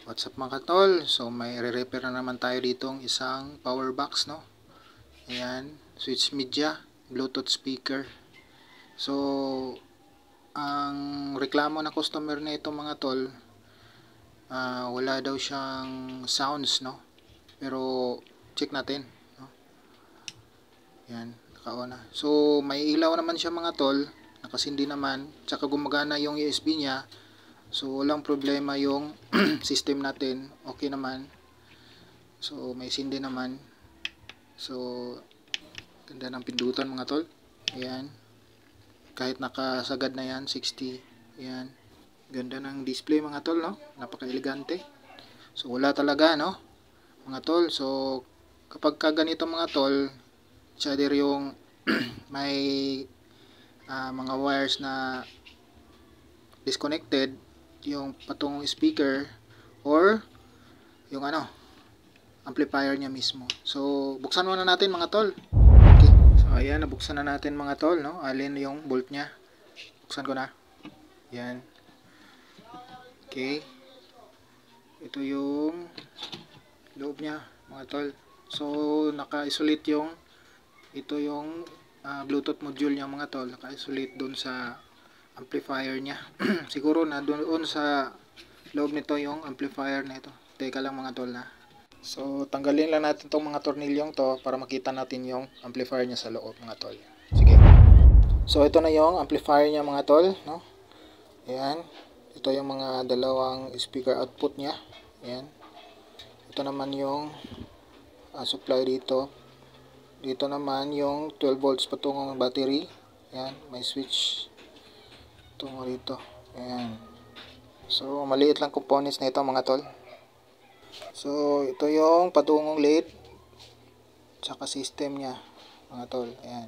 What's up mga tol? So may re-repair na naman tayo ditong isang power box, no? Ayan, switch media, Bluetooth speaker. So ang reklamo ng customer na ito mga tol, wala daw siyang sounds, no? Pero check natin, no? Ayan, naka-on na. So may ilaw naman siya mga tol, nakasindi naman, tsaka gumagana yung USB niya. So walang problema yung system natin, okay naman. So may sindi naman. So ganda ng pindutan mga tol. Ayan. Kahit nakasagad na yan, 60. Ayan. Ganda ng display mga tol, no? Napaka-elegante. So wala talaga, no? Mga tol. So kapag ka ganito mga tol, either yung may mga wires na disconnected, yung patungong speaker, or yung amplifier niya mismo. So buksan muna natin mga tol. Okay. So ayan, nabuksan na natin mga tol, no? Alin yung bolt niya. Buksan ko na. Ayan. Okay. Ito yung loob niya mga tol. So naka-isolate yung Bluetooth module niya mga tol. Naka-isolate doon sa amplifier niya. Siguro na doon sa loob nito yung amplifier na ito. Teka lang mga tol na. So tanggalin lang natin tong mga tornilyong to para makita natin yung amplifier niya sa loob mga tol. Sige. So ito na yung amplifier niya mga tol, no? Ayan. Ito yung mga dalawang speaker output niya. Ayan. Ito naman yung supply dito. Dito naman yung 12 volts patungong battery. Ayan, may switch tungo dito. Ayan. So maliit lang components na ito mga tol. So ito yung patungong LED tsaka system niya mga tol. Ayan.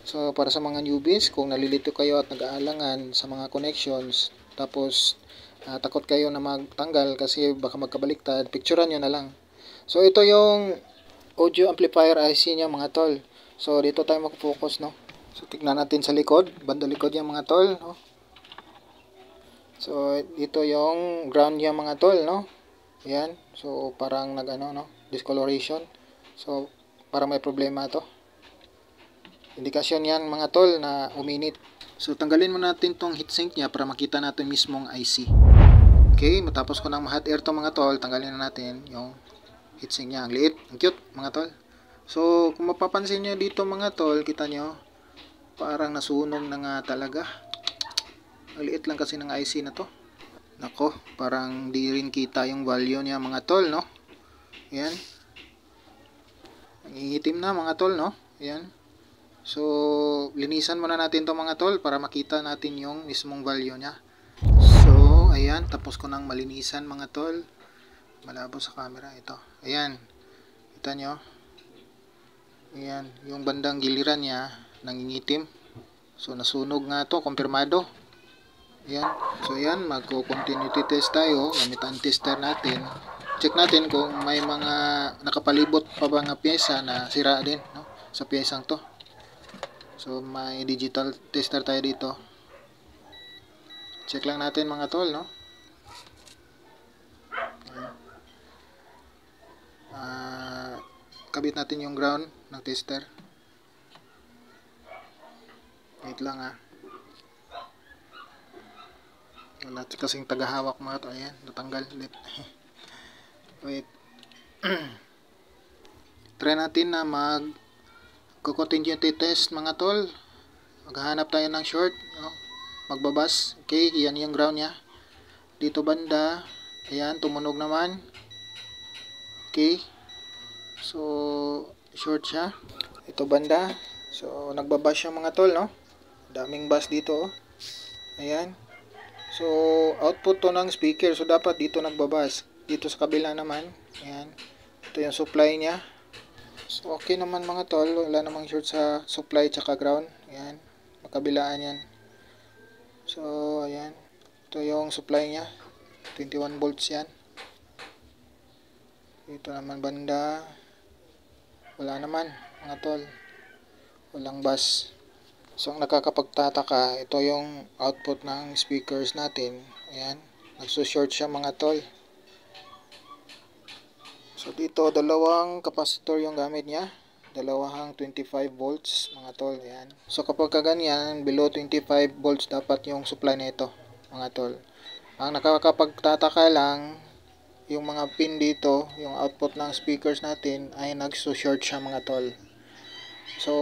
So para sa mga newbies, kung nalilito kayo at nag-aalangan sa mga connections, tapos takot kayo na magtanggal kasi baka magkabaliktad, picturean nyo na lang. So ito yung audio amplifier IC niya mga tol. So dito tayo mag-focus, no? So tignan natin sa likod, banda likod yung mga tol, no? So dito yung ground niya mga tol, no? Ayan. So parang no? Discoloration. So parang may problema to. Indikasyon yan mga tol na uminit. So tanggalin mo natin tong heatsink niya para makita natin mismong IC. Okay, matapos ko ng hot air to mga tol, tanggalin na natin yung heatsink niya. Ang liit, ang cute mga tol. So kung mapapansin niyo dito mga tol, kita nyo parang nasunog na nga talaga. Ang liit lang kasi ng IC na to. Nako, parang di rin kita yung value niya mga tol, no? Ayan. Nangingitim na mga tol, no? Ayan. So linisan muna natin to mga tol para makita natin yung mismong value niya. So ayan, tapos ko nang malinisan mga tol. Malabo sa camera ito. Ayan. Kita nyo? Ayan, yung bandang giliran niya nangingitim. So nasunog nga to, kumpirmado. Ayan. So ayan, magko-continuity test tayo gamit ang tester natin. Check natin kung may mga nakapalibot pa ba nga pyesa na sira din, no? Sa pyesang to. So may digital tester tayo dito. Check lang natin mga tol, no? Kabit natin yung ground ng tester. Wait lang wala kasing tagahawak mga to. Ayan, natanggal ulit. Wait. Try natin na continuity test mga tol. Maghahanap tayo ng short, no? Magbabas. Okay, yan yung ground nya. Dito banda, ayan, tumunog naman. Okay. So short siya. Ito banda. So nagbabas siya mga tol, no? Daming bass dito, oh. Ayan. So output to ng speaker. So dapat dito nagbabas. Dito sa kabila naman, ayan. Ito yung supply niya. So okay naman mga tol, wala namang short sa supply tsaka ground. Ayan, magkabilaan yan. So ayan, ito yung supply niya, 21 volts yan. Dito naman banda, wala naman mga tol, walang bus. So ang nakakapagtataka, ito yung output ng speakers natin. Ayan, nagsushort siya mga tol. So dito dalawang capacitor yung gamit niya, dalawang 25 volts mga tol. Ayan. So kapag ganyan below 25 volts dapat yung supply nito mga tol. Ang nakakapagtataka lang yung mga pin dito, yung output ng speakers natin ay nagso-short siya mga tol. So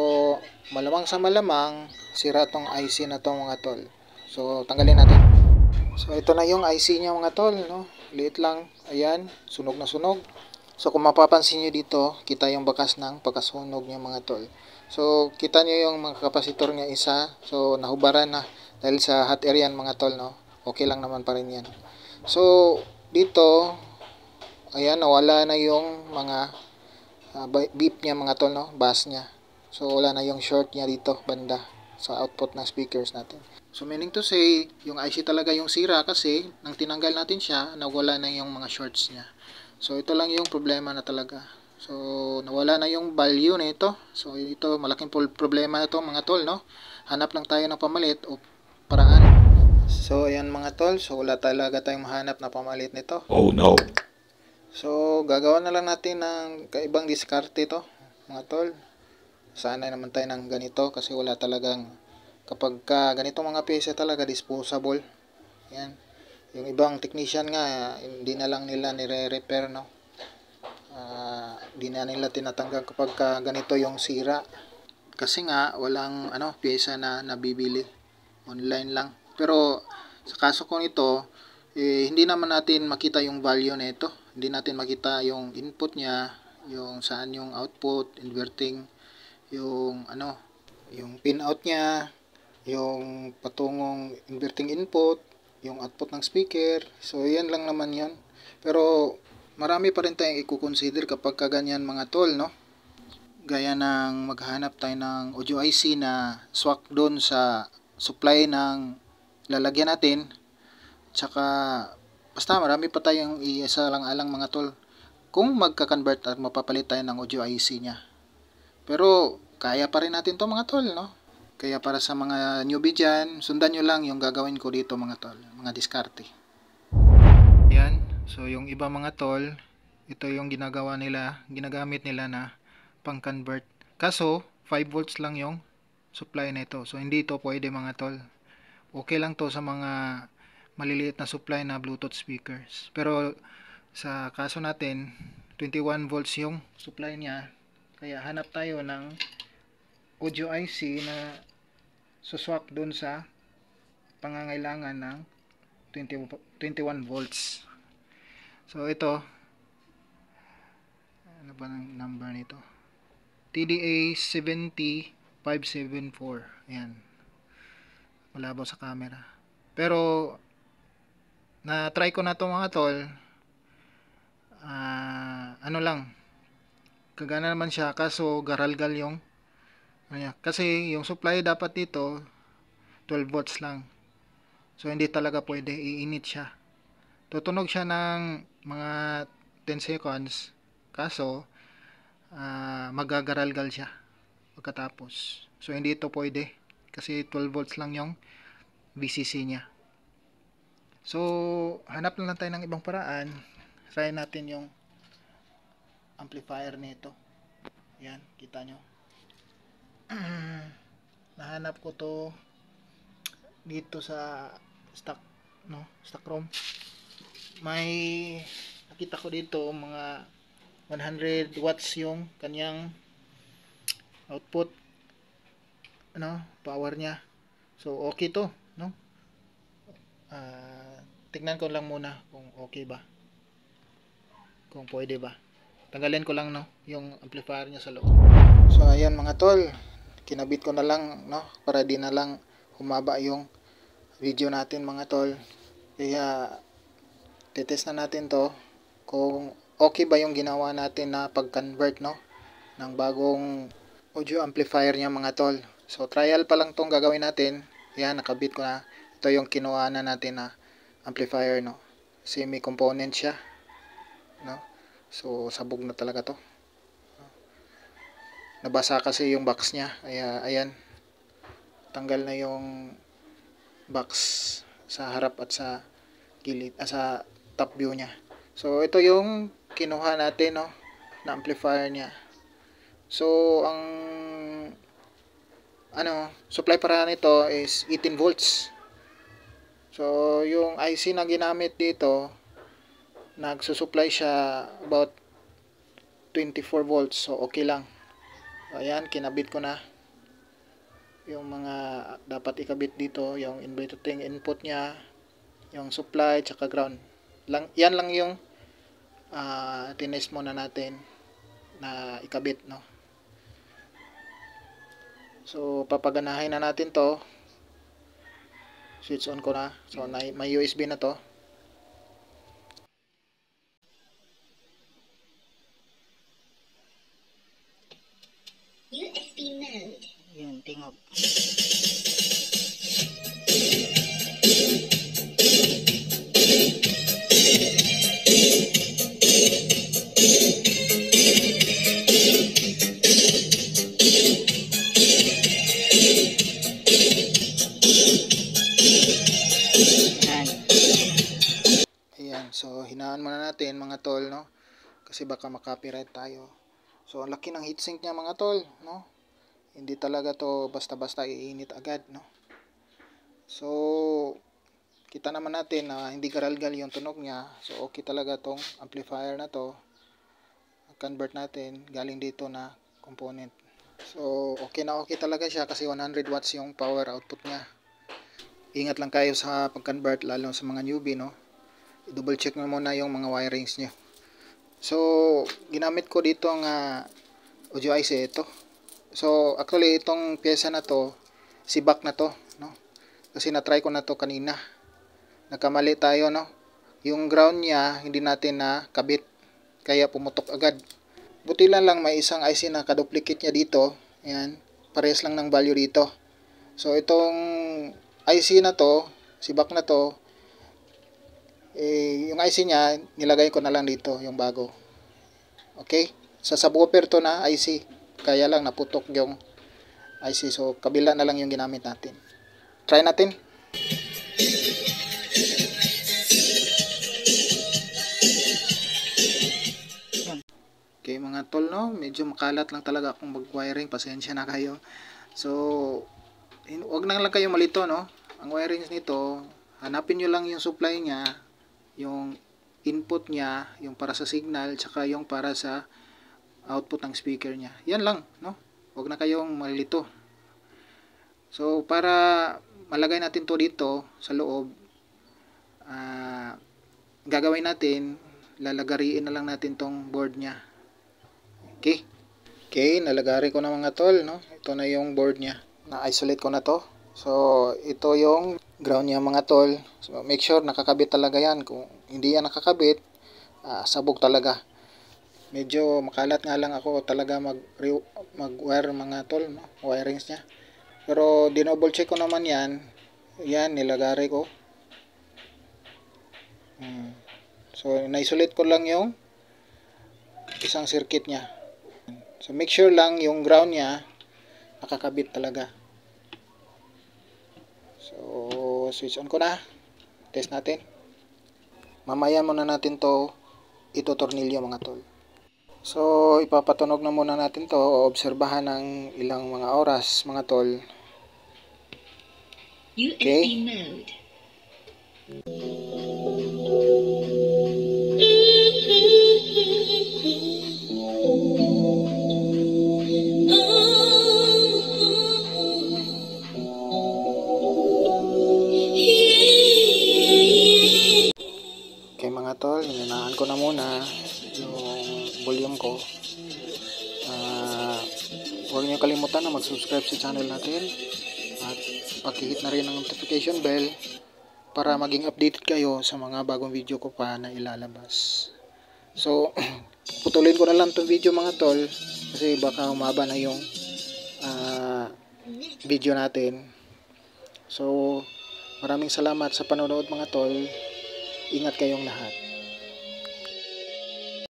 malamang sa malamang sira tong IC na to mga tol. So tanggalin natin. So ito na yung IC niya mga tol, no? Liit lang. Ayan, sunog na sunog. So kung mapapansin nyo dito, kita yung bakas ng pagkasunog niya mga tol. So kita nyo yung mga kapasitor niya isa. So nahubaran na dahil sa hot air yan mga tol, no? Okay lang naman pa rin yan. So dito, ayan, nawala na yung mga beep niya mga tol, no? Bass niya. So wala na yung short niya dito banda sa output ng speakers natin. So meaning to say, yung IC talaga yung sira kasi nang tinanggal natin siya, nawala na yung mga shorts niya. So ito lang yung problema na talaga. So nawala na yung value nito. So ito malaking problema na to mga tol, no? Hanap lang tayo ng pamalit o paraan. So ayan mga tol, so wala talaga tayong mahanap na pamalit nito. Oh no. So gagawa na lang natin ng kaibang diskarte to mga tol. Sana naman tayo ng ganito kasi wala talagang kapag ganitong mga pyesa talaga disposable. Yan. Yung ibang technician nga hindi na lang nila nire-repair, no. Hindi na nila tinatanggal kapag ganito yung sira. Kasi nga walang pyesa na nabibili. Online lang. Pero sa kaso ko nito, hindi naman natin makita yung value nito. Hindi natin makita yung input niya, yung saan yung output, inverting, yung yung pin out niya, yung patungong inverting input, yung output ng speaker. So yan lang naman yon. Pero marami pa rin tayong i-consider kapag kaganyan mga tol, no? Gaya ng maghanap tayo ng audio IC na swak doon sa supply ng lalagyan natin. Tsaka basta marami pa tayong isalang-alang mga tol kung magka-convert at mapapalit tayo ng audio IC niya. Pero kaya pa rin natin to mga tol, no? Kaya para sa mga newbie dyan, sundan nyo lang yung gagawin ko dito mga tol, mga diskarte. Yan, so yung iba mga tol, ito yung ginagamit nila na pang-convert. Kaso, 5 volts lang yung supply nito. So hindi to pwede mga tol. Okay lang to sa mga maliliit na supply na Bluetooth speakers. Pero sa kaso natin, 21 volts yung supply niya. Kaya hanap tayo ng audio IC na suswak dun sa pangangailangan ng 21 volts. So ito, ano ba ang number nito? TDA 70574. Ayan. Malabo sa camera. Pero na-try ko na to mga tol. Ano lang, kagana naman siya kaso garalgal yung kasi yung supply dapat dito 12 volts lang. So hindi talaga pwede, iinit siya. Tutunog siya ng mga 10 seconds. Kaso magagaralgal siya pagkatapos. So hindi ito pwede kasi 12 volts lang yung VCC niya. So hanap lang tayo ng ibang paraan. Try natin yung amplifier nito. Yan, kita nyo. Nahanap ko to dito sa stock room. May nakita ko dito mga 100 watts yung kanyang output power niya. So okay to, no? Tignan ko lang muna kung okay ba, kung pwede ba. Tanggalin ko lang yung amplifier niya sa loob. So ayan mga tol, kinabit ko na lang para di na lang humaba yung video natin mga tol. Kaya titest na natin to kung okay ba yung ginawa natin na pag-convert ng bagong audio amplifier niya mga tol. So trial pa lang tong gagawin natin. Yan, nakabit ko na. Ito yung kinuha na natin na amplifier semi component siya, so sabog na talaga to. Nabasa kasi yung box niya. Ayan, tanggal na yung box sa harap at sa gilid, sa top view niya. So ito yung kinuha natin na amplifier niya. So ang supply para nito is 18 volts. So yung IC na ginamit dito, nagsusupply siya about 24 volts. So okay lang. Ayan, kinabit ko na yung mga dapat ikabit dito, yung inverting input niya, yung supply, tsaka ground. Yan lang yung tinest muna natin na ikabit, no? So papaganahin na natin to. Switch on ko na. So may USB na to. USB mode. Yan, tingog. Ayan, so hinaan muna natin mga tol, no? Kasi baka makopyright tayo. So ang laki ng heatsink niya mga tol, no? Hindi talaga to basta-basta iinit agad, no? So kita naman natin na hindi garalgal yung tunog niya. So okay talaga tong amplifier na to. Convert natin galing dito na component. So okay na okay talaga siya kasi 100 watts yung power output niya. Ingat lang kayo sa pag-convert, lalo sa mga newbie, no? I-double check mo muna yung mga wirings niyo. So ginamit ko dito ang audio IC ito. So actually itong pyesa na to, si back na to, no? Kasi na-try ko na to kanina. Nagkamali tayo, no? Yung ground niya hindi natin na kabit, kaya pumutok agad. Buti lang may isang IC na kaduplicate niya dito. Ayan, parehas lang ng value dito. So itong IC na to, si back na to, yung IC niya nilagay ko na lang dito, yung bago. Okay? Sa subwoofer to na IC, kaya lang naputok yung IC. So kabila na lang yung ginamit natin. Try natin. Okay mga tol, no? Medyo makalat lang talaga akong mag-wiring. Pasensya na kayo. So huwag na lang kayo malito, no? Ang wiring nito, hanapin nyo lang yung supply niya, yung input niya, yung para sa signal, tsaka yung para sa output ng speaker niya. Yan lang, no? Huwag na kayong malito. So para malagay natin to dito sa loob, gagawin natin, lalagariin na lang natin tong board niya. Okay? Okay, nalagari ko na mga tol, no? Ito na yung board niya. Na-isolate ko na to. So ito yung ground niya mga tol. So make sure nakakabit talaga yan. Kung hindi yan nakakabit, sabog talaga. Medyo makalat nga lang ako talaga mag-wire mga tol, no? Wirings niya. Pero dinouble check ko naman yan. Yan, nilagari ko. So na-isolate ko lang yung isang circuit niya. So make sure lang yung ground niya nakakabit talaga. So switch on ko na. Test natin. Mamaya muna natin to itutornilyo mga tol. So ipapatunog na muna natin to. Obserbahan ng ilang mga oras mga tol. USB mode. Okay mga tol, hinanaan ko na muna yung volume ko. Huwag niyo kalimutan na mag-subscribe sa channel natin at pakihit na rin ang notification bell para maging updated kayo sa mga bagong video ko pa na ilalabas. So putulin ko na lang itong video mga tol kasi baka humaba na yung video natin. So maraming salamat sa panonood mga tol. Ingat kayong lahat.